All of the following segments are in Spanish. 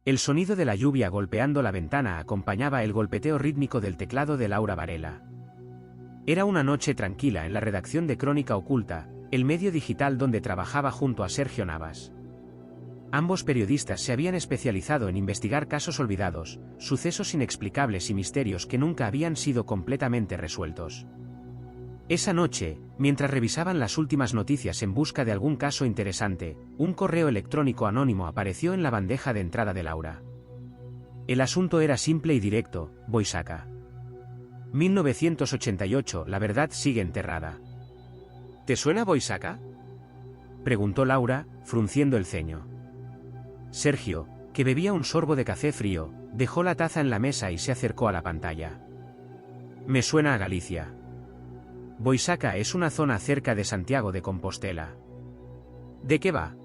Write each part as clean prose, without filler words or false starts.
El sonido de la lluvia golpeando la ventana acompañaba el golpeteo rítmico del teclado de Laura Varela. Era una noche tranquila en la redacción de Crónica Oculta, el medio digital donde trabajaba junto a Sergio Navas. Ambos periodistas se habían especializado en investigar casos olvidados, sucesos inexplicables y misterios que nunca habían sido completamente resueltos. Esa noche, mientras revisaban las últimas noticias en busca de algún caso interesante, un correo electrónico anónimo apareció en la bandeja de entrada de Laura. El asunto era simple y directo: Boisaka. 1988, la verdad sigue enterrada. ¿Te suena Boisaka?, preguntó Laura, frunciendo el ceño. Sergio, que bebía un sorbo de café frío, dejó la taza en la mesa y se acercó a la pantalla. Me suena a Galicia. Boisaka es una zona cerca de Santiago de Compostela. ¿De qué va?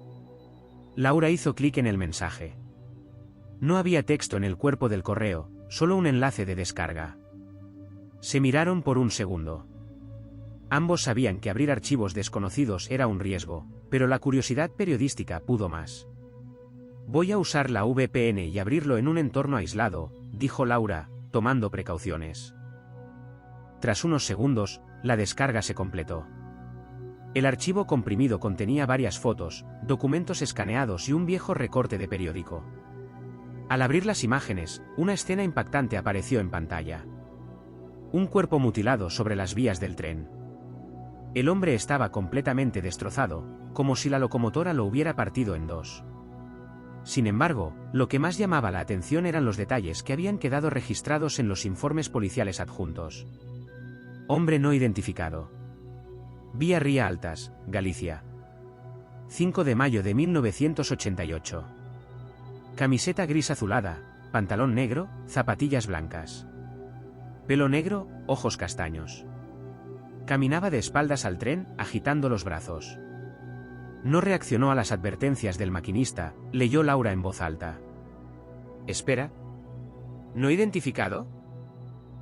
Laura hizo clic en el mensaje. No había texto en el cuerpo del correo, solo un enlace de descarga. Se miraron por un segundo. Ambos sabían que abrir archivos desconocidos era un riesgo, pero la curiosidad periodística pudo más. Voy a usar la VPN y abrirlo en un entorno aislado, dijo Laura, tomando precauciones. Tras unos segundos, la descarga se completó. El archivo comprimido contenía varias fotos, documentos escaneados y un viejo recorte de periódico. Al abrir las imágenes, una escena impactante apareció en pantalla. Un cuerpo mutilado sobre las vías del tren. El hombre estaba completamente destrozado, como si la locomotora lo hubiera partido en dos. Sin embargo, lo que más llamaba la atención eran los detalles que habían quedado registrados en los informes policiales adjuntos. Hombre no identificado. Vía Ría Altas, Galicia. 5 de mayo de 1988. Camiseta gris azulada, pantalón negro, zapatillas blancas. Pelo negro, ojos castaños. Caminaba de espaldas al tren, agitando los brazos. No reaccionó a las advertencias del maquinista, leyó Laura en voz alta. Espera. ¿No identificado?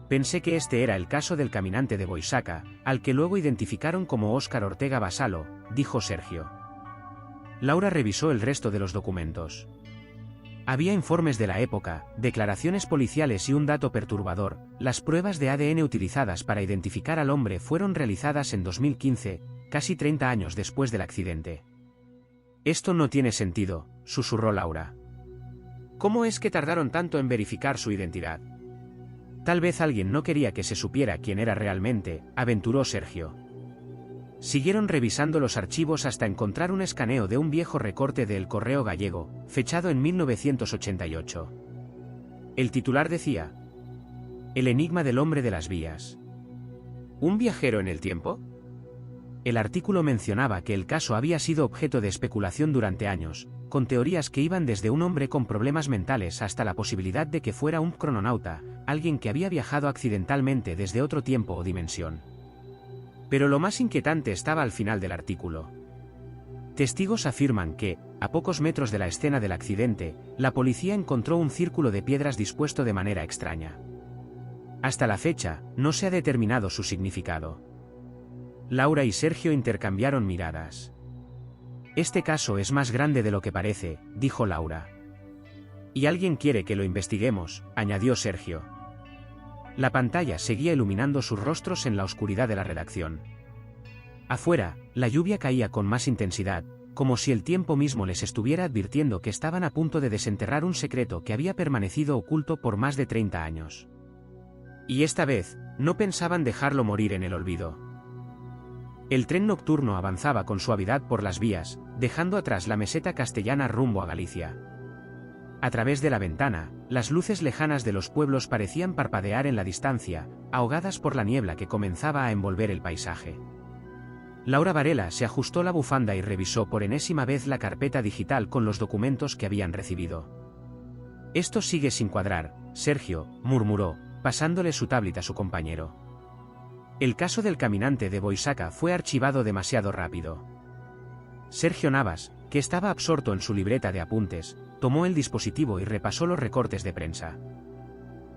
Pensé que este era el caso del caminante de Boisaka, al que luego identificaron como Óscar Ortega Basalo, dijo Sergio. Laura revisó el resto de los documentos. Había informes de la época, declaraciones policiales y un dato perturbador: las pruebas de ADN utilizadas para identificar al hombre fueron realizadas en 2015, casi 30 años después del accidente. Esto no tiene sentido, susurró Laura. ¿Cómo es que tardaron tanto en verificar su identidad? Tal vez alguien no quería que se supiera quién era realmente, aventuró Sergio. Siguieron revisando los archivos hasta encontrar un escaneo de un viejo recorte de El Correo Gallego, fechado en 1988. El titular decía: El enigma del hombre de las vías. ¿Un viajero en el tiempo? El artículo mencionaba que el caso había sido objeto de especulación durante años, con teorías que iban desde un hombre con problemas mentales hasta la posibilidad de que fuera un crononauta, alguien que había viajado accidentalmente desde otro tiempo o dimensión. Pero lo más inquietante estaba al final del artículo. Testigos afirman que, a pocos metros de la escena del accidente, la policía encontró un círculo de piedras dispuesto de manera extraña. Hasta la fecha, no se ha determinado su significado. Laura y Sergio intercambiaron miradas. Este caso es más grande de lo que parece, dijo Laura. Y alguien quiere que lo investiguemos, añadió Sergio. La pantalla seguía iluminando sus rostros en la oscuridad de la redacción. Afuera, la lluvia caía con más intensidad, como si el tiempo mismo les estuviera advirtiendo que estaban a punto de desenterrar un secreto que había permanecido oculto por más de 30 años. Y esta vez, no pensaban dejarlo morir en el olvido. El tren nocturno avanzaba con suavidad por las vías, dejando atrás la meseta castellana rumbo a Galicia. A través de la ventana, las luces lejanas de los pueblos parecían parpadear en la distancia, ahogadas por la niebla que comenzaba a envolver el paisaje. Laura Varela se ajustó la bufanda y revisó por enésima vez la carpeta digital con los documentos que habían recibido. Esto sigue sin cuadrar, Sergio, murmuró, pasándole su tablet a su compañero. El caso del caminante de Boisaka fue archivado demasiado rápido. Sergio Navas, que estaba absorto en su libreta de apuntes, tomó el dispositivo y repasó los recortes de prensa.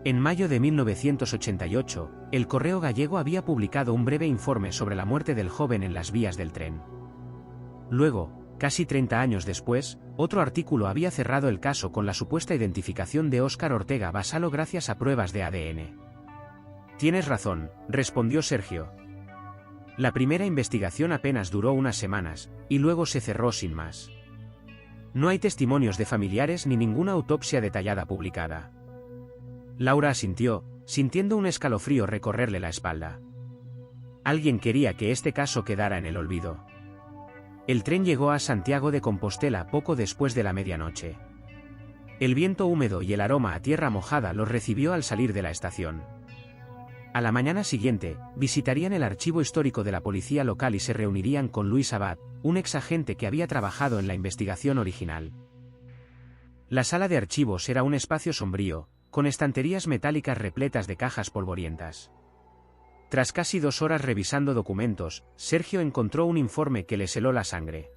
En mayo de 1988, El Correo Gallego había publicado un breve informe sobre la muerte del joven en las vías del tren. Luego, Casi 30 años después, otro artículo había cerrado el caso con la supuesta identificación de Óscar Ortega Vasalo gracias a pruebas de ADN. Tienes razón, respondió Sergio. La primera investigación apenas duró unas semanas, y luego se cerró sin más. No hay testimonios de familiares ni ninguna autopsia detallada publicada. Laura asintió, sintiendo un escalofrío recorrerle la espalda. Alguien quería que este caso quedara en el olvido. El tren llegó a Santiago de Compostela poco después de la medianoche. El viento húmedo y el aroma a tierra mojada los recibió al salir de la estación. A la mañana siguiente, visitarían el archivo histórico de la policía local y se reunirían con Luis Abad, un exagente que había trabajado en la investigación original. La sala de archivos era un espacio sombrío, con estanterías metálicas repletas de cajas polvorientas. Tras casi 2 horas revisando documentos, Sergio encontró un informe que le heló la sangre.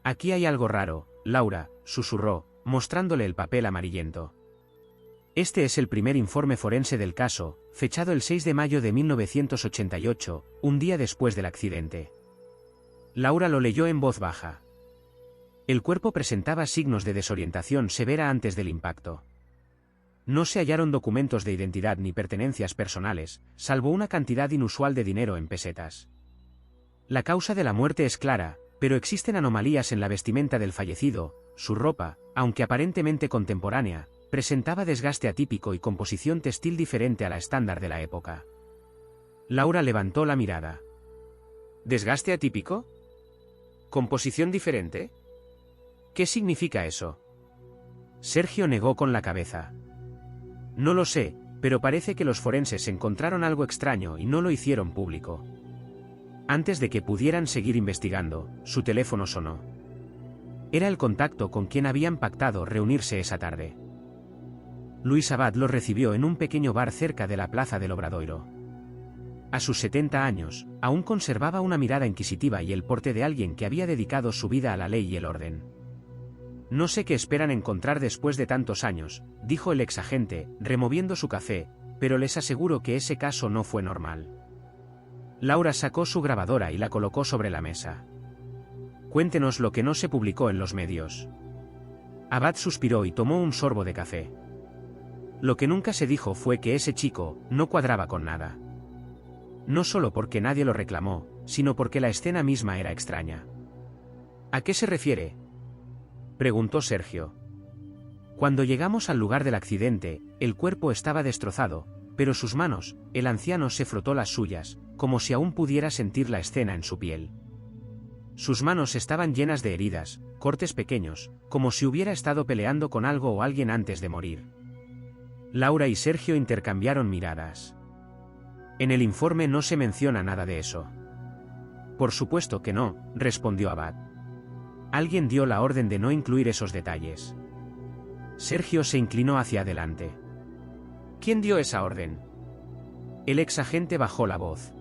«Aquí hay algo raro, Laura», susurró, mostrándole el papel amarillento. Este es el primer informe forense del caso, fechado el 6 de mayo de 1988, un día después del accidente. Laura lo leyó en voz baja. El cuerpo presentaba signos de desorientación severa antes del impacto. No se hallaron documentos de identidad ni pertenencias personales, salvo una cantidad inusual de dinero en pesetas. La causa de la muerte es clara, pero existen anomalías en la vestimenta del fallecido. Su ropa, aunque aparentemente contemporánea, presentaba desgaste atípico y composición textil diferente a la estándar de la época. Laura levantó la mirada. ¿Desgaste atípico? ¿Composición diferente? ¿Qué significa eso? Sergio negó con la cabeza. No lo sé, pero parece que los forenses encontraron algo extraño y no lo hicieron público. Antes de que pudieran seguir investigando, su teléfono sonó. Era el contacto con quien habían pactado reunirse esa tarde. Luis Abad lo recibió en un pequeño bar cerca de la plaza del Obradoiro. A sus 70 años, aún conservaba una mirada inquisitiva y el porte de alguien que había dedicado su vida a la ley y el orden. «No sé qué esperan encontrar después de tantos años», dijo el exagente, removiendo su café, «pero les aseguro que ese caso no fue normal». Laura sacó su grabadora y la colocó sobre la mesa. «Cuéntenos lo que no se publicó en los medios». Abad suspiró y tomó un sorbo de café. Lo que nunca se dijo fue que ese chico no cuadraba con nada. No solo porque nadie lo reclamó, sino porque la escena misma era extraña. «¿A qué se refiere?», preguntó Sergio. «Cuando llegamos al lugar del accidente, el cuerpo estaba destrozado, pero sus manos», el anciano se frotó las suyas, como si aún pudiera sentir la escena en su piel. Sus manos estaban llenas de heridas, cortes pequeños, como si hubiera estado peleando con algo o alguien antes de morir. Laura y Sergio intercambiaron miradas. «En el informe no se menciona nada de eso». «Por supuesto que no», respondió Abad. «Alguien dio la orden de no incluir esos detalles». Sergio se inclinó hacia adelante. «¿Quién dio esa orden?». El exagente bajó la voz.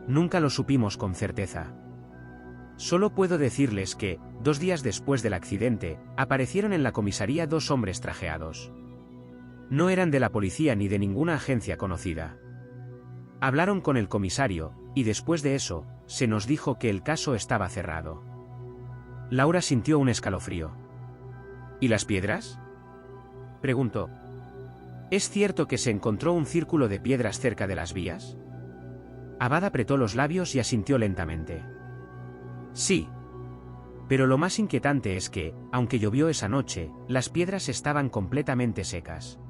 «Nunca lo supimos con certeza. Solo puedo decirles que, 2 días después del accidente, aparecieron en la comisaría 2 hombres trajeados. No eran de la policía ni de ninguna agencia conocida. Hablaron con el comisario, y después de eso, se nos dijo que el caso estaba cerrado». Laura sintió un escalofrío. «¿Y las piedras?», preguntó. «¿Es cierto que se encontró un círculo de piedras cerca de las vías?». Abad apretó los labios y asintió lentamente. «Sí. Pero lo más inquietante es que, aunque llovió esa noche, las piedras estaban completamente secas.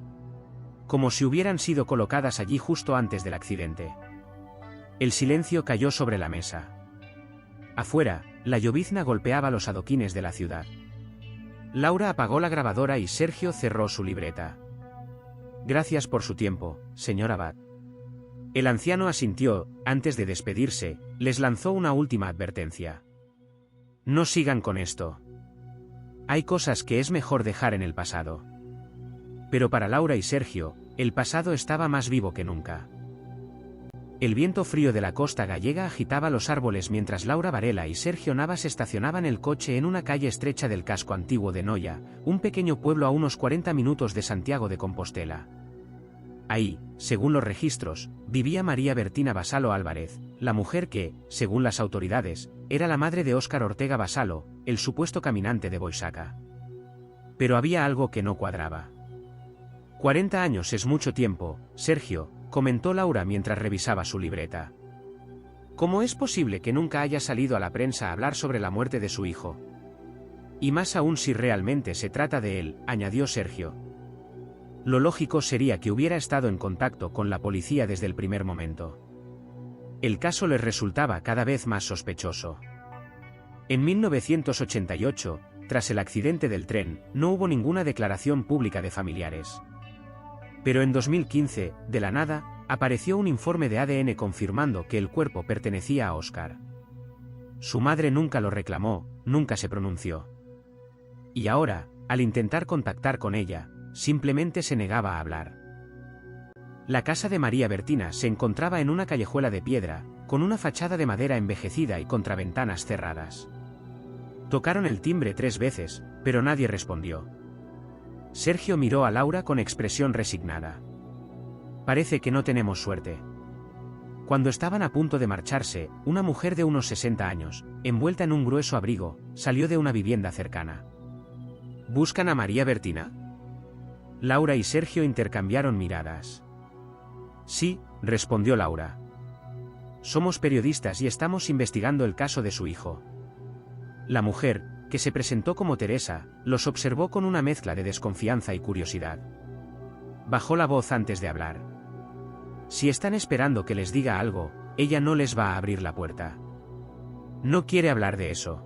Como si hubieran sido colocadas allí justo antes del accidente». El silencio cayó sobre la mesa. Afuera, la llovizna golpeaba los adoquines de la ciudad. Laura apagó la grabadora y Sergio cerró su libreta. «Gracias por su tiempo, señor Abad». El anciano asintió. Antes de despedirse, les lanzó una última advertencia. «No sigan con esto. Hay cosas que es mejor dejar en el pasado». Pero para Laura y Sergio, el pasado estaba más vivo que nunca. El viento frío de la costa gallega agitaba los árboles mientras Laura Varela y Sergio Navas estacionaban el coche en una calle estrecha del casco antiguo de Noia, un pequeño pueblo a unos 40 minutos de Santiago de Compostela. Ahí, según los registros, vivía María Bertina Vasalo Álvarez, la mujer que, según las autoridades, era la madre de Óscar Ortega Vasalo, el supuesto caminante de Boisaca. Pero había algo que no cuadraba. 40 años es mucho tiempo, Sergio, comentó Laura mientras revisaba su libreta. ¿Cómo es posible que nunca haya salido a la prensa a hablar sobre la muerte de su hijo? Y más aún si realmente se trata de él, añadió Sergio. Lo lógico sería que hubiera estado en contacto con la policía desde el primer momento. El caso les resultaba cada vez más sospechoso. En 1988, tras el accidente del tren, no hubo ninguna declaración pública de familiares. Pero en 2015, de la nada, apareció un informe de ADN confirmando que el cuerpo pertenecía a Óscar. Su madre nunca lo reclamó, nunca se pronunció. Y ahora, al intentar contactar con ella, simplemente se negaba a hablar. La casa de María Bertina se encontraba en una callejuela de piedra, con una fachada de madera envejecida y contraventanas cerradas. Tocaron el timbre 3 veces, pero nadie respondió. Sergio miró a Laura con expresión resignada. Parece que no tenemos suerte. Cuando estaban a punto de marcharse, una mujer de unos 60 años, envuelta en un grueso abrigo, salió de una vivienda cercana. ¿Buscan a María Bertina? Laura y Sergio intercambiaron miradas. Sí, respondió Laura. Somos periodistas y estamos investigando el caso de su hijo. La mujer, que se presentó como Teresa, los observó con una mezcla de desconfianza y curiosidad. Bajó la voz antes de hablar. Si están esperando que les diga algo, ella no les va a abrir la puerta. No quiere hablar de eso.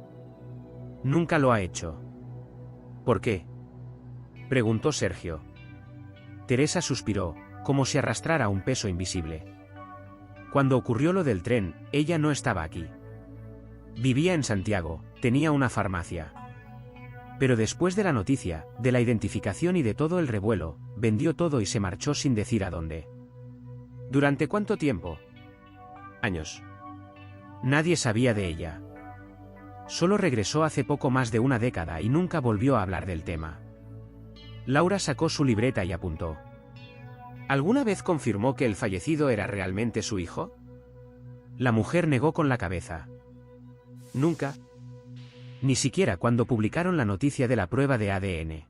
Nunca lo ha hecho. ¿Por qué?, preguntó Sergio. Teresa suspiró, como si arrastrara un peso invisible. Cuando ocurrió lo del tren, ella no estaba aquí. Vivía en Santiago, tenía una farmacia. Pero después de la noticia, de la identificación y de todo el revuelo, vendió todo y se marchó sin decir a dónde. ¿Durante cuánto tiempo? Años. Nadie sabía de ella. Solo regresó hace poco más de una década y nunca volvió a hablar del tema. Laura sacó su libreta y apuntó. ¿Alguna vez confirmó que el fallecido era realmente su hijo? La mujer negó con la cabeza. Nunca. Ni siquiera cuando publicaron la noticia de la prueba de ADN.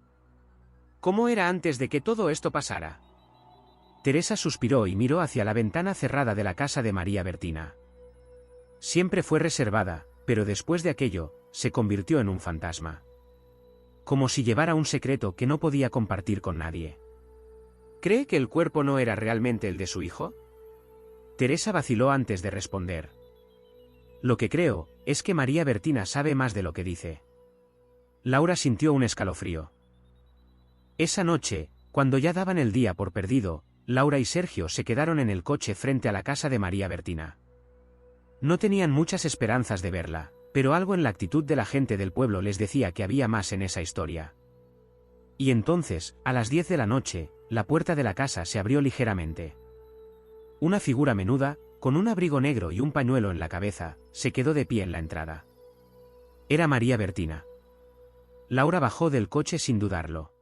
¿Cómo era antes de que todo esto pasara? Teresa suspiró y miró hacia la ventana cerrada de la casa de María Bertina. Siempre fue reservada, pero después de aquello, se convirtió en un fantasma. Como si llevara un secreto que no podía compartir con nadie. ¿Cree que el cuerpo no era realmente el de su hijo? Teresa vaciló antes de responder. Lo que creo, es que María Bertina sabe más de lo que dice. Laura sintió un escalofrío. Esa noche, cuando ya daban el día por perdido, Laura y Sergio se quedaron en el coche frente a la casa de María Bertina. No tenían muchas esperanzas de verla, pero algo en la actitud de la gente del pueblo les decía que había más en esa historia. Y entonces, a las 10 de la noche, la puerta de la casa se abrió ligeramente. Una figura menuda, con un abrigo negro y un pañuelo en la cabeza, se quedó de pie en la entrada. Era María Bertina. Laura bajó del coche sin dudarlo.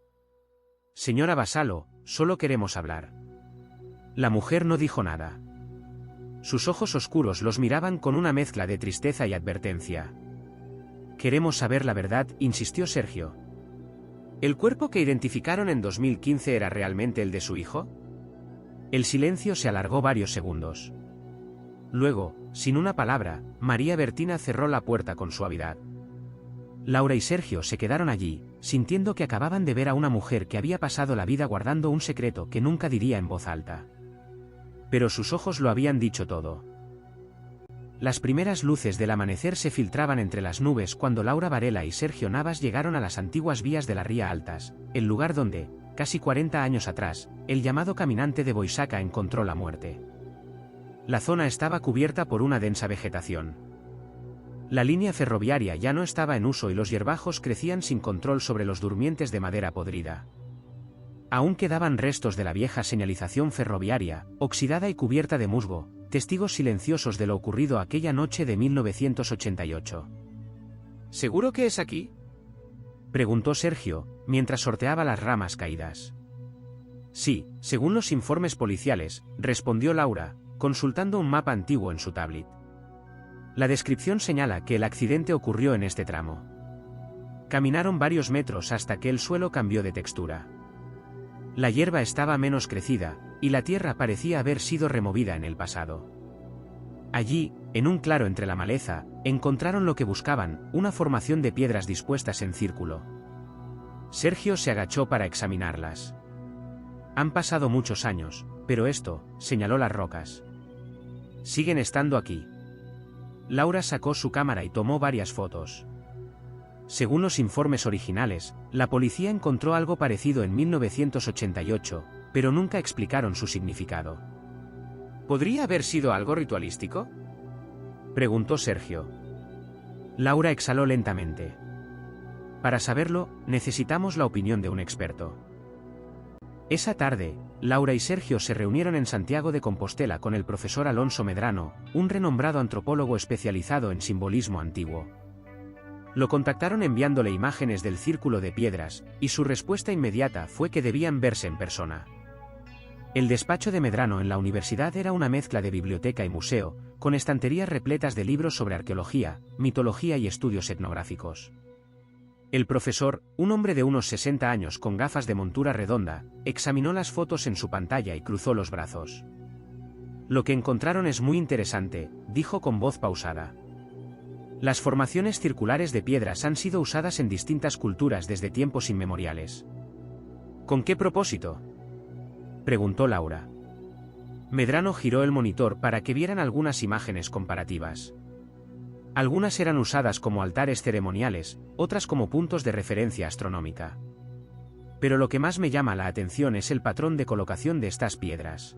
Señora Vasalo, solo queremos hablar. La mujer no dijo nada. Sus ojos oscuros los miraban con una mezcla de tristeza y advertencia. Queremos saber la verdad, insistió Sergio. ¿El cuerpo que identificaron en 2015 era realmente el de su hijo? El silencio se alargó varios segundos. Luego, sin una palabra, María Bertina cerró la puerta con suavidad. Laura y Sergio se quedaron allí, sintiendo que acababan de ver a una mujer que había pasado la vida guardando un secreto que nunca diría en voz alta. Pero sus ojos lo habían dicho todo. Las primeras luces del amanecer se filtraban entre las nubes cuando Laura Varela y Sergio Navas llegaron a las antiguas vías de la Ría Altas, el lugar donde, casi 40 años atrás, el llamado caminante de Boisaca encontró la muerte. La zona estaba cubierta por una densa vegetación. La línea ferroviaria ya no estaba en uso y los hierbajos crecían sin control sobre los durmientes de madera podrida. Aún quedaban restos de la vieja señalización ferroviaria, oxidada y cubierta de musgo, testigos silenciosos de lo ocurrido aquella noche de 1988. ¿Seguro que es aquí?, preguntó Sergio, mientras sorteaba las ramas caídas. Sí, según los informes policiales, respondió Laura, consultando un mapa antiguo en su tablet. La descripción señala que el accidente ocurrió en este tramo. Caminaron varios metros hasta que el suelo cambió de textura. La hierba estaba menos crecida, y la tierra parecía haber sido removida en el pasado. Allí, en un claro entre la maleza, encontraron lo que buscaban, una formación de piedras dispuestas en círculo. Sergio se agachó para examinarlas. Han pasado muchos años, pero esto, señaló las rocas. Siguen estando aquí. Laura sacó su cámara y tomó varias fotos. Según los informes originales, la policía encontró algo parecido en 1988, pero nunca explicaron su significado. ¿Podría haber sido algo ritualístico?, preguntó Sergio. Laura exhaló lentamente. Para saberlo, necesitamos la opinión de un experto. Esa tarde, Laura y Sergio se reunieron en Santiago de Compostela con el profesor Alonso Medrano, un renombrado antropólogo especializado en simbolismo antiguo. Lo contactaron enviándole imágenes del círculo de piedras, y su respuesta inmediata fue que debían verse en persona. El despacho de Medrano en la universidad era una mezcla de biblioteca y museo, con estanterías repletas de libros sobre arqueología, mitología y estudios etnográficos. El profesor, un hombre de unos 60 años con gafas de montura redonda, examinó las fotos en su pantalla y cruzó los brazos. Lo que encontraron es muy interesante, dijo con voz pausada. Las formaciones circulares de piedras han sido usadas en distintas culturas desde tiempos inmemoriales. ¿Con qué propósito?, preguntó Laura. Medrano giró el monitor para que vieran algunas imágenes comparativas. Algunas eran usadas como altares ceremoniales, otras como puntos de referencia astronómica. Pero lo que más me llama la atención es el patrón de colocación de estas piedras.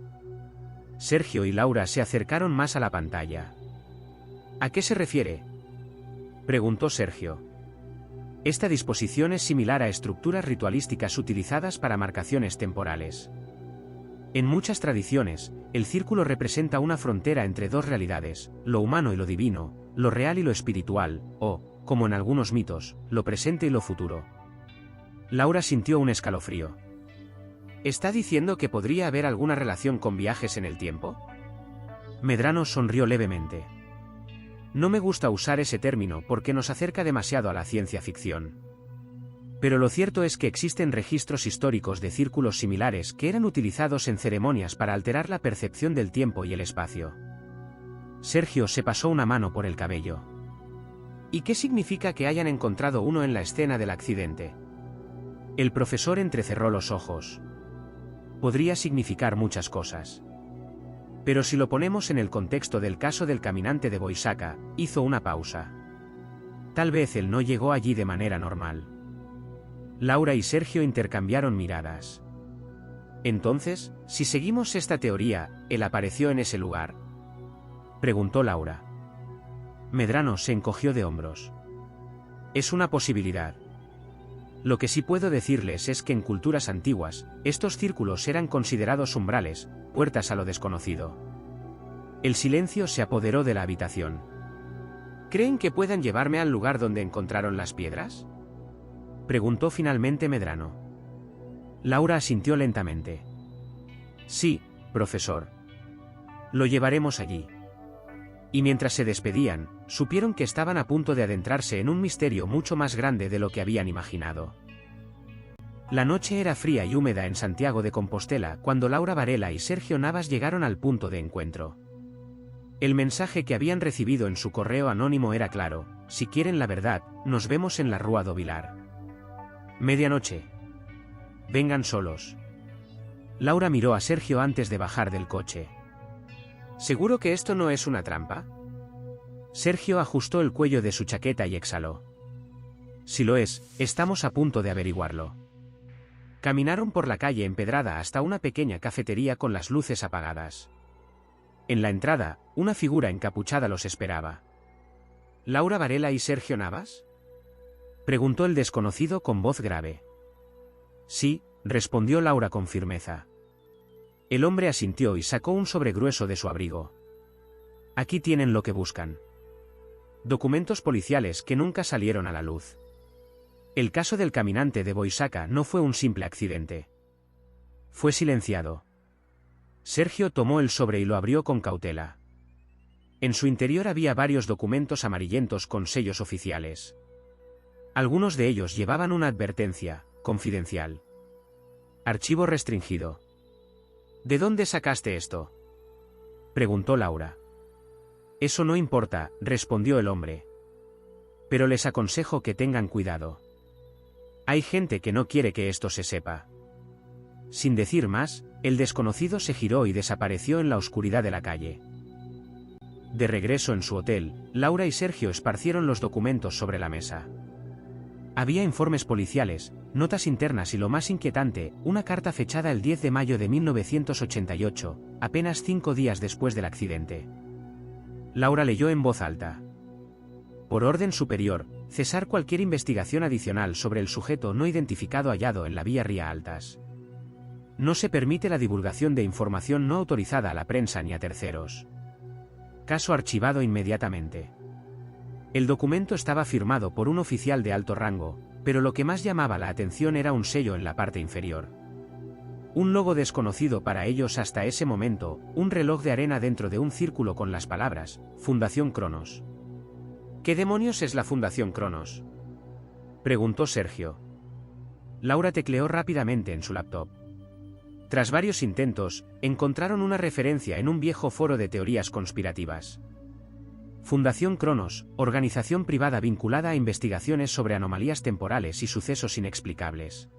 Sergio y Laura se acercaron más a la pantalla. ¿A qué se refiere?, preguntó Sergio. Esta disposición es similar a estructuras ritualísticas utilizadas para marcaciones temporales. En muchas tradiciones, el círculo representa una frontera entre dos realidades, lo humano y lo divino, lo real y lo espiritual, o, como en algunos mitos, lo presente y lo futuro. Laura sintió un escalofrío. ¿Está diciendo que podría haber alguna relación con viajes en el tiempo? Medrano sonrió levemente. No me gusta usar ese término porque nos acerca demasiado a la ciencia ficción. Pero lo cierto es que existen registros históricos de círculos similares que eran utilizados en ceremonias para alterar la percepción del tiempo y el espacio. Sergio se pasó una mano por el cabello. ¿Y qué significa que hayan encontrado uno en la escena del accidente? El profesor entrecerró los ojos. Podría significar muchas cosas. Pero si lo ponemos en el contexto del caso del caminante de Boisacca, hizo una pausa. Tal vez él no llegó allí de manera normal. Laura y Sergio intercambiaron miradas. Entonces, si seguimos esta teoría, ¿él apareció en ese lugar?, preguntó Laura. Medrano se encogió de hombros. Es una posibilidad. Lo que sí puedo decirles es que en culturas antiguas, estos círculos eran considerados umbrales, puertas a lo desconocido. El silencio se apoderó de la habitación. ¿Creen que puedan llevarme al lugar donde encontraron las piedras?, preguntó finalmente Medrano. Laura asintió lentamente. Sí, profesor. Lo llevaremos allí. Y mientras se despedían, supieron que estaban a punto de adentrarse en un misterio mucho más grande de lo que habían imaginado. La noche era fría y húmeda en Santiago de Compostela cuando Laura Varela y Sergio Navas llegaron al punto de encuentro. El mensaje que habían recibido en su correo anónimo era claro: si quieren la verdad, nos vemos en la Rúa do Vilar. Medianoche. Vengan solos. Laura miró a Sergio antes de bajar del coche. ¿Seguro que esto no es una trampa?, Sergio ajustó el cuello de su chaqueta y exhaló. Si lo es, estamos a punto de averiguarlo. Caminaron por la calle empedrada hasta una pequeña cafetería con las luces apagadas. En la entrada, una figura encapuchada los esperaba. ¿Laura Varela y Sergio Navas?, preguntó el desconocido con voz grave. Sí, respondió Laura con firmeza. El hombre asintió y sacó un sobre grueso de su abrigo. Aquí tienen lo que buscan. Documentos policiales que nunca salieron a la luz. El caso del caminante de Boisacca no fue un simple accidente. Fue silenciado. Sergio tomó el sobre y lo abrió con cautela. En su interior había varios documentos amarillentos con sellos oficiales. Algunos de ellos llevaban una advertencia: confidencial. Archivo restringido. ¿De dónde sacaste esto?, preguntó Laura. Eso no importa, respondió el hombre. Pero les aconsejo que tengan cuidado. Hay gente que no quiere que esto se sepa. Sin decir más, el desconocido se giró y desapareció en la oscuridad de la calle. De regreso en su hotel, Laura y Sergio esparcieron los documentos sobre la mesa. Había informes policiales, notas internas y, lo más inquietante, una carta fechada el 10 de mayo de 1988, apenas 5 días después del accidente. Laura leyó en voz alta. Por orden superior, cesar cualquier investigación adicional sobre el sujeto no identificado hallado en la vía Ría Altas. No se permite la divulgación de información no autorizada a la prensa ni a terceros. Caso archivado inmediatamente. El documento estaba firmado por un oficial de alto rango, pero lo que más llamaba la atención era un sello en la parte inferior. Un logo desconocido para ellos hasta ese momento, un reloj de arena dentro de un círculo con las palabras: Fundación Cronos. ¿Qué demonios es la Fundación Cronos?, preguntó Sergio. Laura tecleó rápidamente en su laptop. Tras varios intentos, encontraron una referencia en un viejo foro de teorías conspirativas. Fundación Cronos, organización privada vinculada a investigaciones sobre anomalías temporales y sucesos inexplicables.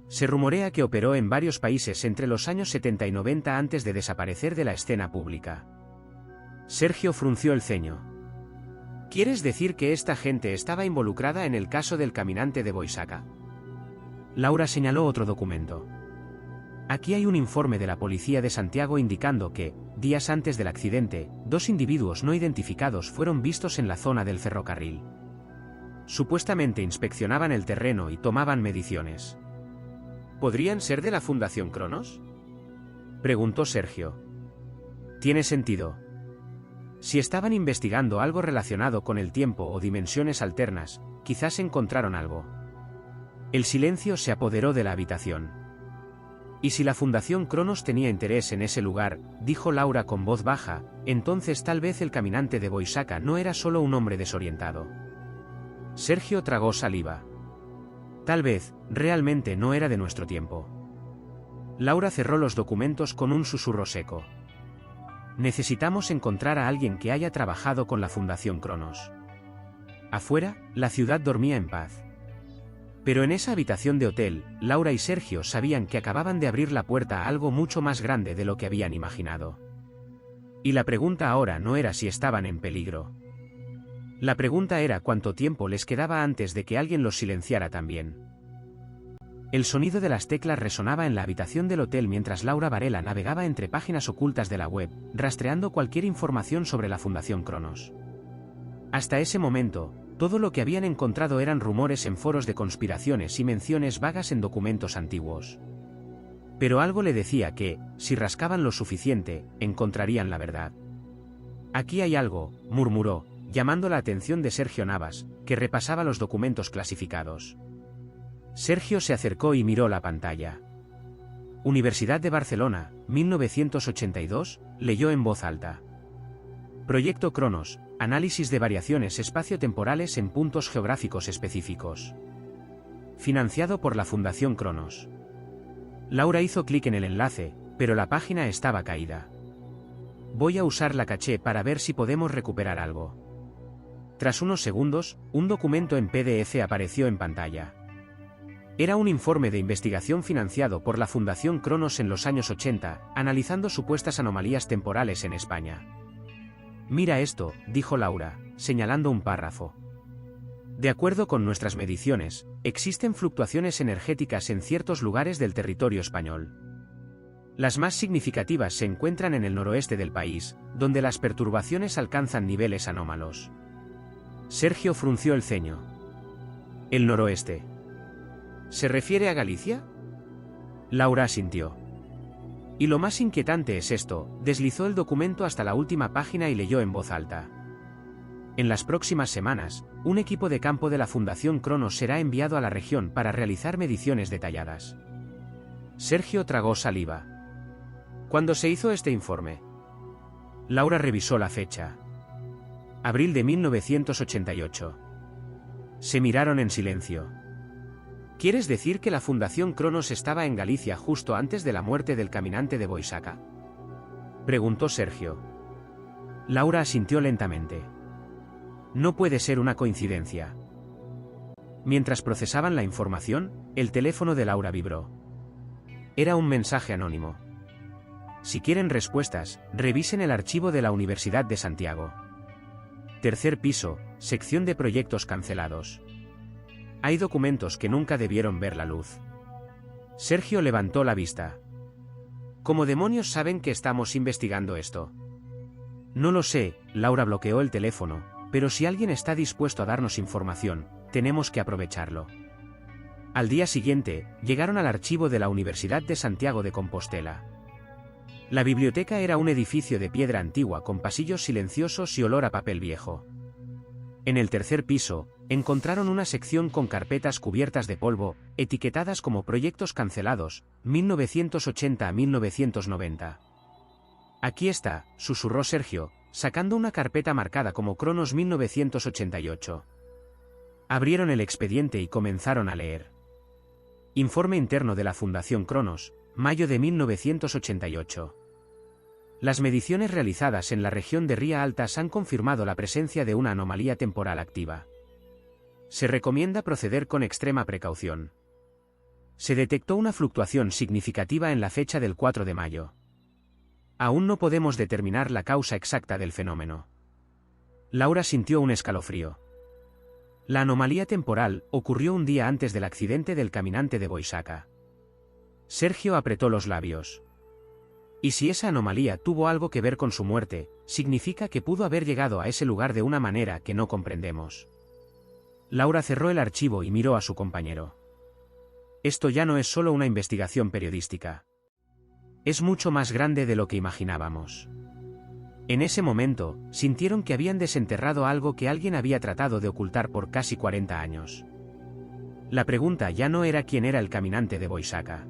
Se rumorea que operó en varios países entre los años 70 y 90 antes de desaparecer de la escena pública. Sergio frunció el ceño. ¿Quieres decir que esta gente estaba involucrada en el caso del caminante de Boisacá?, Laura señaló otro documento. Aquí hay un informe de la policía de Santiago indicando que, días antes del accidente, 2 individuos no identificados fueron vistos en la zona del ferrocarril. Supuestamente inspeccionaban el terreno y tomaban mediciones. ¿Podrían ser de la Fundación Cronos?, preguntó Sergio. Tiene sentido. Si estaban investigando algo relacionado con el tiempo o dimensiones alternas, quizás encontraron algo. El silencio se apoderó de la habitación. Y si la Fundación Cronos tenía interés en ese lugar, dijo Laura con voz baja, entonces tal vez el caminante de Boisacá no era solo un hombre desorientado. Sergio tragó saliva. Tal vez, realmente no era de nuestro tiempo. Laura cerró los documentos con un susurro seco. Necesitamos encontrar a alguien que haya trabajado con la Fundación Cronos. Afuera, la ciudad dormía en paz. Pero en esa habitación de hotel, Laura y Sergio sabían que acababan de abrir la puerta a algo mucho más grande de lo que habían imaginado. Y la pregunta ahora no era si estaban en peligro. La pregunta era cuánto tiempo les quedaba antes de que alguien los silenciara también. El sonido de las teclas resonaba en la habitación del hotel mientras Laura Varela navegaba entre páginas ocultas de la web, rastreando cualquier información sobre la Fundación Cronos. Hasta ese momento, todo lo que habían encontrado eran rumores en foros de conspiraciones y menciones vagas en documentos antiguos. Pero algo le decía que, si rascaban lo suficiente, encontrarían la verdad. Aquí hay algo, murmuró, llamando la atención de Sergio Navas, que repasaba los documentos clasificados. Sergio se acercó y miró la pantalla. Universidad de Barcelona, 1982, leyó en voz alta. Proyecto Cronos, análisis de variaciones espaciotemporales en puntos geográficos específicos. Financiado por la Fundación Cronos. Laura hizo clic en el enlace, pero la página estaba caída. Voy a usar la caché para ver si podemos recuperar algo. Tras unos segundos, un documento en PDF apareció en pantalla. Era un informe de investigación financiado por la Fundación Cronos en los años 80, analizando supuestas anomalías temporales en España. Mira esto, dijo Laura, señalando un párrafo. De acuerdo con nuestras mediciones, existen fluctuaciones energéticas en ciertos lugares del territorio español. Las más significativas se encuentran en el noroeste del país, donde las perturbaciones alcanzan niveles anómalos. Sergio frunció el ceño. ¿El noroeste? ¿Se refiere a Galicia? Laura asintió. Y lo más inquietante es esto, deslizó el documento hasta la última página y leyó en voz alta. En las próximas semanas, un equipo de campo de la Fundación Cronos será enviado a la región para realizar mediciones detalladas. Sergio tragó saliva. ¿Cuándo se hizo este informe? Laura revisó la fecha. Abril de 1988. Se miraron en silencio. ¿Quieres decir que la Fundación Cronos estaba en Galicia justo antes de la muerte del caminante de Boisacá?, preguntó Sergio. Laura asintió lentamente. No puede ser una coincidencia. Mientras procesaban la información, el teléfono de Laura vibró. Era un mensaje anónimo. Si quieren respuestas, revisen el archivo de la Universidad de Santiago. Tercer piso, sección de proyectos cancelados. Hay documentos que nunca debieron ver la luz. Sergio levantó la vista. ¿Cómo demonios saben que estamos investigando esto? No lo sé, Laura bloqueó el teléfono, pero si alguien está dispuesto a darnos información, tenemos que aprovecharlo. Al día siguiente, llegaron al archivo de la Universidad de Santiago de Compostela. La biblioteca era un edificio de piedra antigua con pasillos silenciosos y olor a papel viejo. En el tercer piso, encontraron una sección con carpetas cubiertas de polvo, etiquetadas como proyectos cancelados, 1980 a 1990. Aquí está, susurró Sergio, sacando una carpeta marcada como Cronos 1988. Abrieron el expediente y comenzaron a leer. Informe interno de la Fundación Cronos, mayo de 1988. Las mediciones realizadas en la región de Ría Altas han confirmado la presencia de una anomalía temporal activa. Se recomienda proceder con extrema precaución. Se detectó una fluctuación significativa en la fecha del 4 de mayo. Aún no podemos determinar la causa exacta del fenómeno. Laura sintió un escalofrío. La anomalía temporal ocurrió un día antes del accidente del caminante de Boisacá. Sergio apretó los labios. Y si esa anomalía tuvo algo que ver con su muerte, significa que pudo haber llegado a ese lugar de una manera que no comprendemos. Laura cerró el archivo y miró a su compañero. Esto ya no es solo una investigación periodística. Es mucho más grande de lo que imaginábamos. En ese momento, sintieron que habían desenterrado algo que alguien había tratado de ocultar por casi 40 años. La pregunta ya no era quién era el caminante de Boisacá.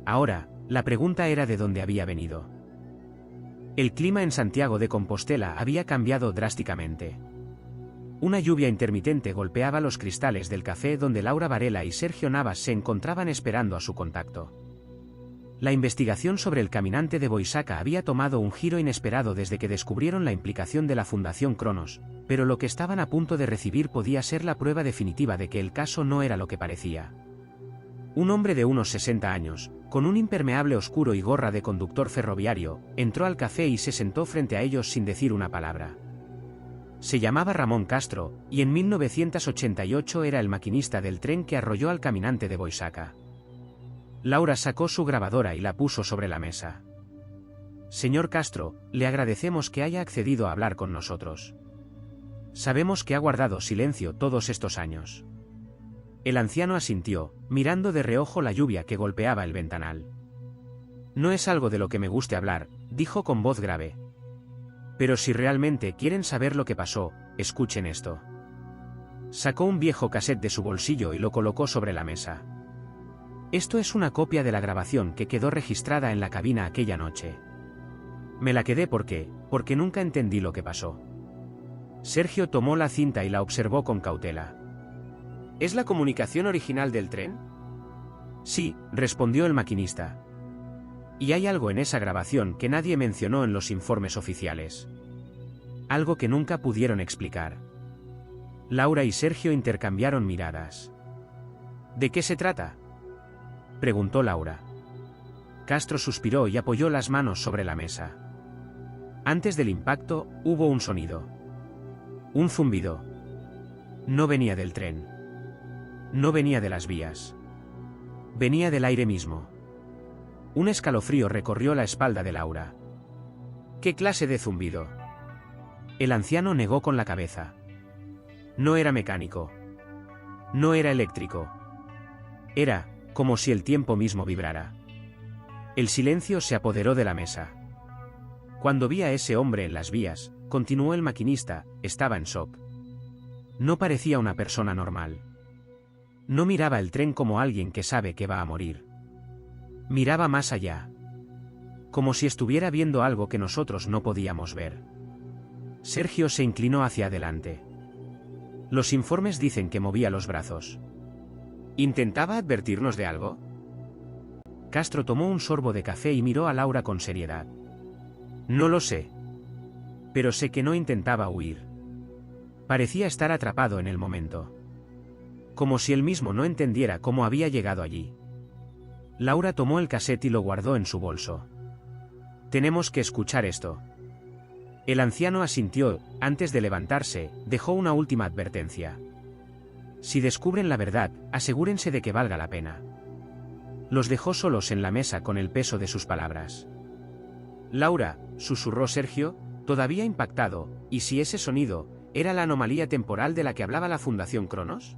Ahora, la pregunta era de dónde había venido. El clima en Santiago de Compostela había cambiado drásticamente. Una lluvia intermitente golpeaba los cristales del café donde Laura Varela y Sergio Navas se encontraban esperando a su contacto. La investigación sobre el caminante de Boisacá había tomado un giro inesperado desde que descubrieron la implicación de la Fundación Cronos, pero lo que estaban a punto de recibir podía ser la prueba definitiva de que el caso no era lo que parecía. Un hombre de unos 60 años, con un impermeable oscuro y gorra de conductor ferroviario, entró al café y se sentó frente a ellos sin decir una palabra. Se llamaba Ramón Castro, y en 1988 era el maquinista del tren que arrolló al caminante de Boisacá. Laura sacó su grabadora y la puso sobre la mesa. Señor Castro, le agradecemos que haya accedido a hablar con nosotros. Sabemos que ha guardado silencio todos estos años. El anciano asintió, mirando de reojo la lluvia que golpeaba el ventanal. No es algo de lo que me guste hablar, dijo con voz grave. Pero si realmente quieren saber lo que pasó, escuchen esto. Sacó un viejo cassette de su bolsillo y lo colocó sobre la mesa. Esto es una copia de la grabación que quedó registrada en la cabina aquella noche. Me la quedé porque nunca entendí lo que pasó. Sergio tomó la cinta y la observó con cautela. ¿Es la comunicación original del tren? Sí, respondió el maquinista. Y hay algo en esa grabación que nadie mencionó en los informes oficiales. Algo que nunca pudieron explicar. Laura y Sergio intercambiaron miradas. ¿De qué se trata?, preguntó Laura. Castro suspiró y apoyó las manos sobre la mesa. Antes del impacto, hubo un sonido. Un zumbido. No venía del tren. No venía de las vías. Venía del aire mismo. Un escalofrío recorrió la espalda de Laura. ¿Qué clase de zumbido? El anciano negó con la cabeza. No era mecánico. No era eléctrico. Era como si el tiempo mismo vibrara. El silencio se apoderó de la mesa. Cuando vi a ese hombre en las vías, continuó el maquinista, estaba en shock. No parecía una persona normal. No miraba el tren como alguien que sabe que va a morir. Miraba más allá. Como si estuviera viendo algo que nosotros no podíamos ver. Sergio se inclinó hacia adelante. Los informes dicen que movía los brazos. ¿Intentaba advertirnos de algo? Castro tomó un sorbo de café y miró a Laura con seriedad. No lo sé. Pero sé que no intentaba huir. Parecía estar atrapado en el momento. Como si él mismo no entendiera cómo había llegado allí. Laura tomó el casete y lo guardó en su bolso. Tenemos que escuchar esto. El anciano asintió. Antes de levantarse, dejó una última advertencia. Si descubren la verdad, asegúrense de que valga la pena. Los dejó solos en la mesa con el peso de sus palabras. Laura, susurró Sergio, todavía impactado, ¿y si ese sonido era la anomalía temporal de la que hablaba la Fundación Cronos?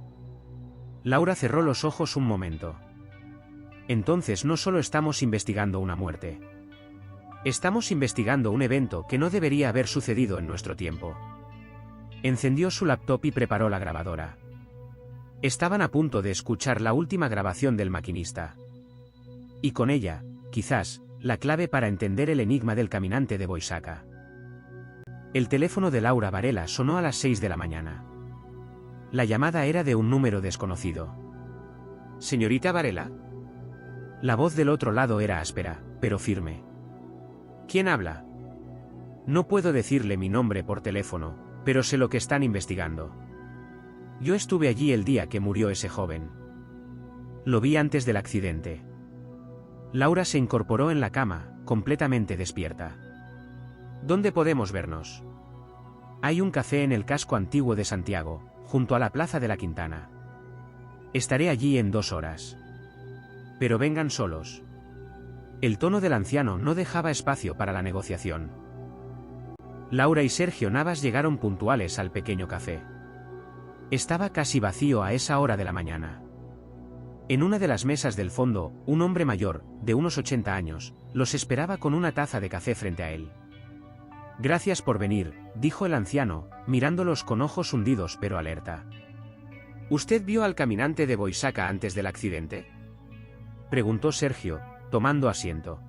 Laura cerró los ojos un momento. Entonces no solo estamos investigando una muerte. Estamos investigando un evento que no debería haber sucedido en nuestro tiempo. Encendió su laptop y preparó la grabadora. Estaban a punto de escuchar la última grabación del maquinista. Y con ella, quizás, la clave para entender el enigma del caminante de Boisaka. El teléfono de Laura Varela sonó a las 6 de la mañana. La llamada era de un número desconocido. ¿Señorita Varela? La voz del otro lado era áspera, pero firme. ¿Quién habla? No puedo decirle mi nombre por teléfono, pero sé lo que están investigando. Yo estuve allí el día que murió ese joven. Lo vi antes del accidente. Laura se incorporó en la cama, completamente despierta. ¿Dónde podemos vernos? Hay un café en el casco antiguo de Santiago, junto a la plaza de la Quintana. Estaré allí en 2 horas. Pero vengan solos. El tono del anciano no dejaba espacio para la negociación. Laura y Sergio Navas llegaron puntuales al pequeño café. Estaba casi vacío a esa hora de la mañana. En una de las mesas del fondo, un hombre mayor, de unos 80 años, los esperaba con una taza de café frente a él. Gracias por venir, dijo el anciano, mirándolos con ojos hundidos pero alerta. ¿Usted vio al caminante de Boisaka antes del accidente? Preguntó Sergio, tomando asiento.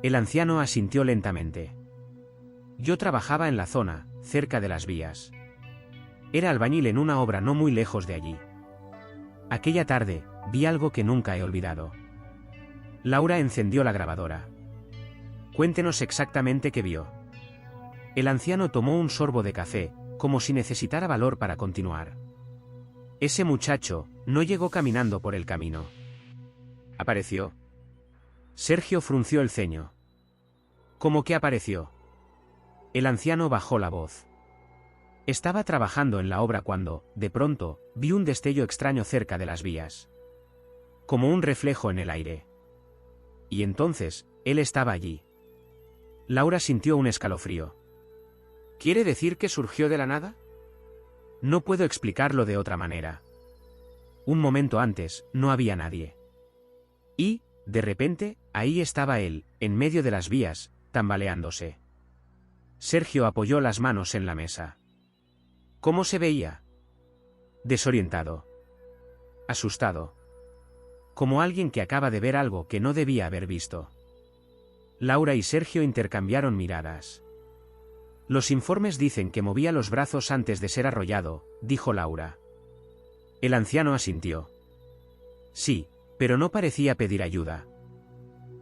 El anciano asintió lentamente. Yo trabajaba en la zona, cerca de las vías. Era albañil en una obra no muy lejos de allí. Aquella tarde, vi algo que nunca he olvidado. Laura encendió la grabadora. Cuéntenos exactamente qué vio. El anciano tomó un sorbo de café, como si necesitara valor para continuar. Ese muchacho no llegó caminando por el camino. ¿Apareció? Sergio frunció el ceño. ¿Cómo que apareció? El anciano bajó la voz. Estaba trabajando en la obra cuando, de pronto, vi un destello extraño cerca de las vías. Como un reflejo en el aire. Y entonces, él estaba allí. Laura sintió un escalofrío. ¿Quiere decir que surgió de la nada? No puedo explicarlo de otra manera. Un momento antes, no había nadie. Y, de repente, ahí estaba él, en medio de las vías, tambaleándose. Sergio apoyó las manos en la mesa. ¿Cómo se veía? Desorientado. Asustado. Como alguien que acaba de ver algo que no debía haber visto. Laura y Sergio intercambiaron miradas. Los informes dicen que movía los brazos antes de ser arrollado, dijo Laura. El anciano asintió. Sí, pero no parecía pedir ayuda.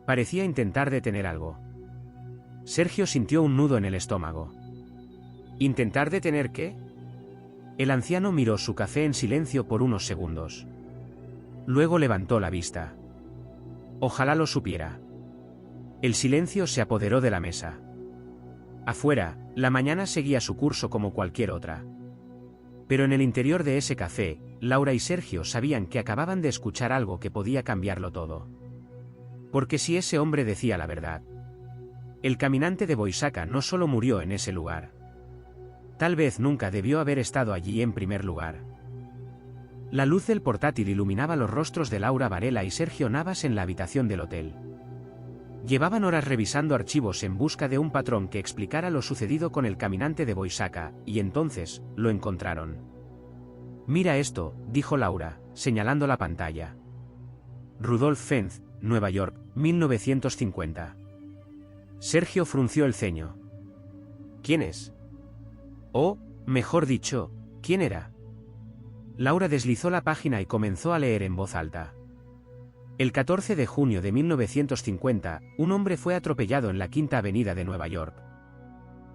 Parecía intentar detener algo. Sergio sintió un nudo en el estómago. ¿Intentar detener qué? El anciano miró su café en silencio por unos segundos. Luego levantó la vista. Ojalá lo supiera. El silencio se apoderó de la mesa. Afuera, la mañana seguía su curso como cualquier otra. Pero en el interior de ese café, Laura y Sergio sabían que acababan de escuchar algo que podía cambiarlo todo. Porque si ese hombre decía la verdad, el caminante de Boisaka no solo murió en ese lugar. Tal vez nunca debió haber estado allí en primer lugar. La luz del portátil iluminaba los rostros de Laura Varela y Sergio Navas en la habitación del hotel. Llevaban horas revisando archivos en busca de un patrón que explicara lo sucedido con el caminante de Boisaka, y entonces, lo encontraron. Mira esto, dijo Laura, señalando la pantalla. Rudolf Fenz, Nueva York, 1950. Sergio frunció el ceño. ¿Quién es? O, mejor dicho, ¿quién era? Laura deslizó la página y comenzó a leer en voz alta. El 14 de junio de 1950, un hombre fue atropellado en la Quinta Avenida de Nueva York.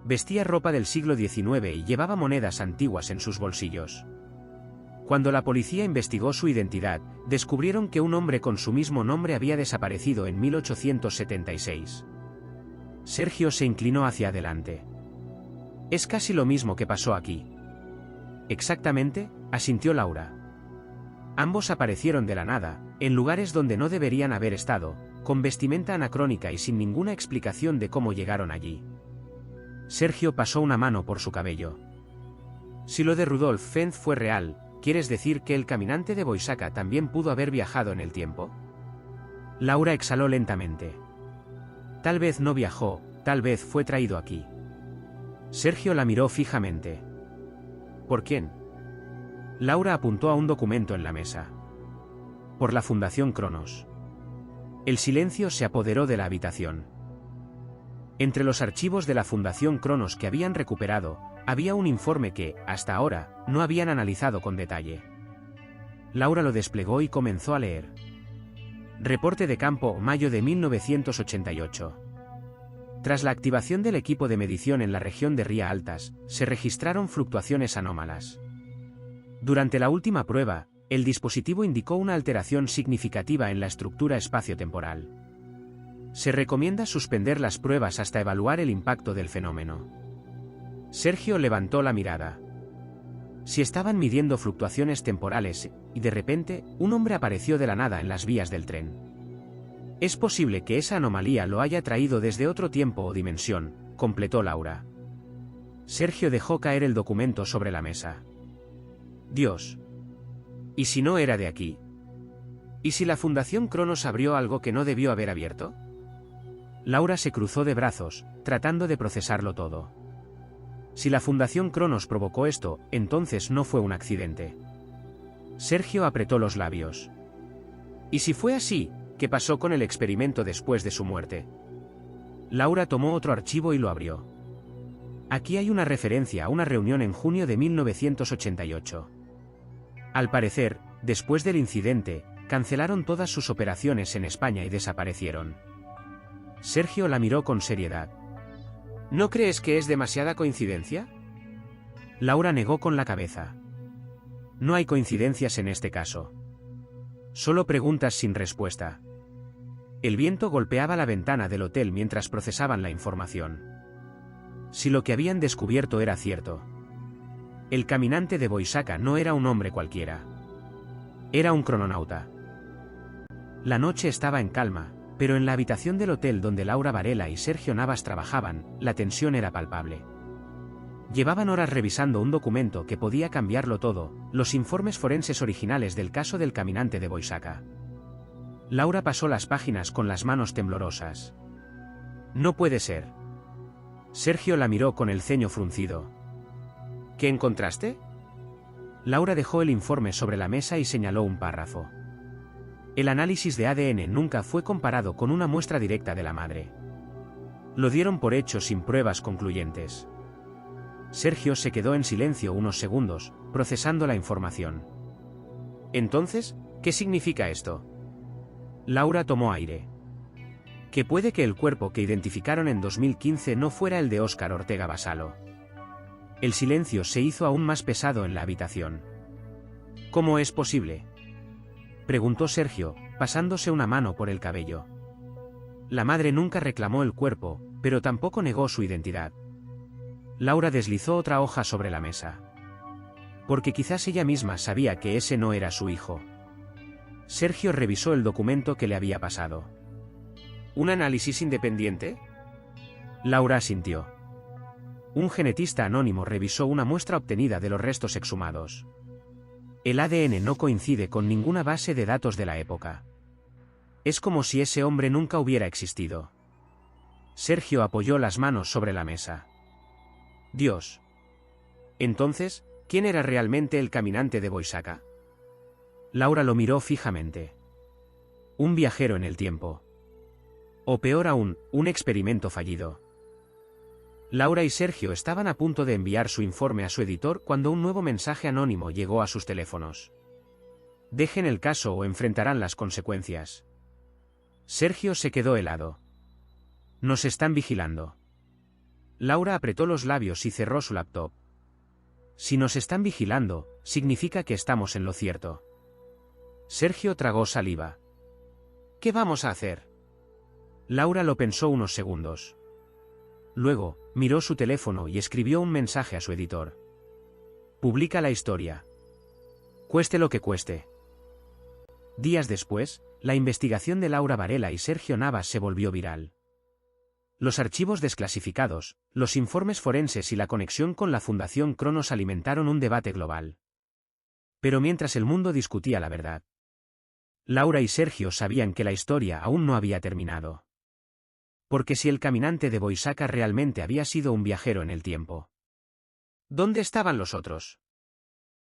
Vestía ropa del siglo XIX y llevaba monedas antiguas en sus bolsillos. Cuando la policía investigó su identidad, descubrieron que un hombre con su mismo nombre había desaparecido en 1876. Sergio se inclinó hacia adelante. Es casi lo mismo que pasó aquí. Exactamente, asintió Laura. Ambos aparecieron de la nada, en lugares donde no deberían haber estado, con vestimenta anacrónica y sin ninguna explicación de cómo llegaron allí. Sergio pasó una mano por su cabello. Si lo de Rudolf Fenz fue real, ¿quieres decir que el caminante de Boisaka también pudo haber viajado en el tiempo? Laura exhaló lentamente. Tal vez no viajó, tal vez fue traído aquí. Sergio la miró fijamente. ¿Por quién? Laura apuntó a un documento en la mesa. Por la Fundación Cronos. El silencio se apoderó de la habitación. Entre los archivos de la Fundación Cronos que habían recuperado, había un informe que, hasta ahora, no habían analizado con detalle. Laura lo desplegó y comenzó a leer. Reporte de campo, mayo de 1988. Tras la activación del equipo de medición en la región de Ría Altas, se registraron fluctuaciones anómalas. Durante la última prueba, el dispositivo indicó una alteración significativa en la estructura espacio-temporal. Se recomienda suspender las pruebas hasta evaluar el impacto del fenómeno. Sergio levantó la mirada. Si estaban midiendo fluctuaciones temporales, y de repente, un hombre apareció de la nada en las vías del tren. Es posible que esa anomalía lo haya traído desde otro tiempo o dimensión, completó Laura. Sergio dejó caer el documento sobre la mesa. Dios. ¿Y si no era de aquí? ¿Y si la Fundación Cronos abrió algo que no debió haber abierto? Laura se cruzó de brazos, tratando de procesarlo todo. Si la Fundación Cronos provocó esto, entonces no fue un accidente. Sergio apretó los labios. ¿Y si fue así, qué pasó con el experimento después de su muerte? Laura tomó otro archivo y lo abrió. Aquí hay una referencia a una reunión en junio de 1988. Al parecer, después del incidente, cancelaron todas sus operaciones en España y desaparecieron. Sergio la miró con seriedad. ¿No crees que es demasiada coincidencia? Laura negó con la cabeza. No hay coincidencias en este caso. Solo preguntas sin respuesta. El viento golpeaba la ventana del hotel mientras procesaban la información. Si lo que habían descubierto era cierto. El caminante de Boisaka no era un hombre cualquiera. Era un crononauta. La noche estaba en calma, pero en la habitación del hotel donde Laura Varela y Sergio Navas trabajaban, la tensión era palpable. Llevaban horas revisando un documento que podía cambiarlo todo, los informes forenses originales del caso del caminante de Boisaka. Laura pasó las páginas con las manos temblorosas. No puede ser. Sergio la miró con el ceño fruncido. ¿Qué encontraste? Laura dejó el informe sobre la mesa y señaló un párrafo. El análisis de ADN nunca fue comparado con una muestra directa de la madre. Lo dieron por hecho sin pruebas concluyentes. Sergio se quedó en silencio unos segundos, procesando la información. Entonces, ¿qué significa esto? Laura tomó aire. Que puede que el cuerpo que identificaron en 2015 no fuera el de Óscar Ortega Basalo. El silencio se hizo aún más pesado en la habitación. ¿Cómo es posible?, preguntó Sergio, pasándose una mano por el cabello. La madre nunca reclamó el cuerpo, pero tampoco negó su identidad. Laura deslizó otra hoja sobre la mesa. Porque quizás ella misma sabía que ese no era su hijo. Sergio revisó el documento que le había pasado. ¿Un análisis independiente? Laura asintió. Un genetista anónimo revisó una muestra obtenida de los restos exhumados. El ADN no coincide con ninguna base de datos de la época. Es como si ese hombre nunca hubiera existido. Sergio apoyó las manos sobre la mesa. Dios. Entonces, ¿quién era realmente el caminante de Boisaka? Laura lo miró fijamente. Un viajero en el tiempo. O peor aún, un experimento fallido. Laura y Sergio estaban a punto de enviar su informe a su editor cuando un nuevo mensaje anónimo llegó a sus teléfonos. Dejen el caso o enfrentarán las consecuencias. Sergio se quedó helado. Nos están vigilando. Laura apretó los labios y cerró su laptop. Si nos están vigilando, significa que estamos en lo cierto. Sergio tragó saliva. ¿Qué vamos a hacer? Laura lo pensó unos segundos. Luego, miró su teléfono y escribió un mensaje a su editor. Publica la historia. Cueste lo que cueste. Días después, la investigación de Laura Varela y Sergio Navas se volvió viral. Los archivos desclasificados, los informes forenses y la conexión con la Fundación Cronos alimentaron un debate global. Pero mientras el mundo discutía la verdad, Laura y Sergio sabían que la historia aún no había terminado. Porque si el caminante de Boisacá realmente había sido un viajero en el tiempo, ¿dónde estaban los otros?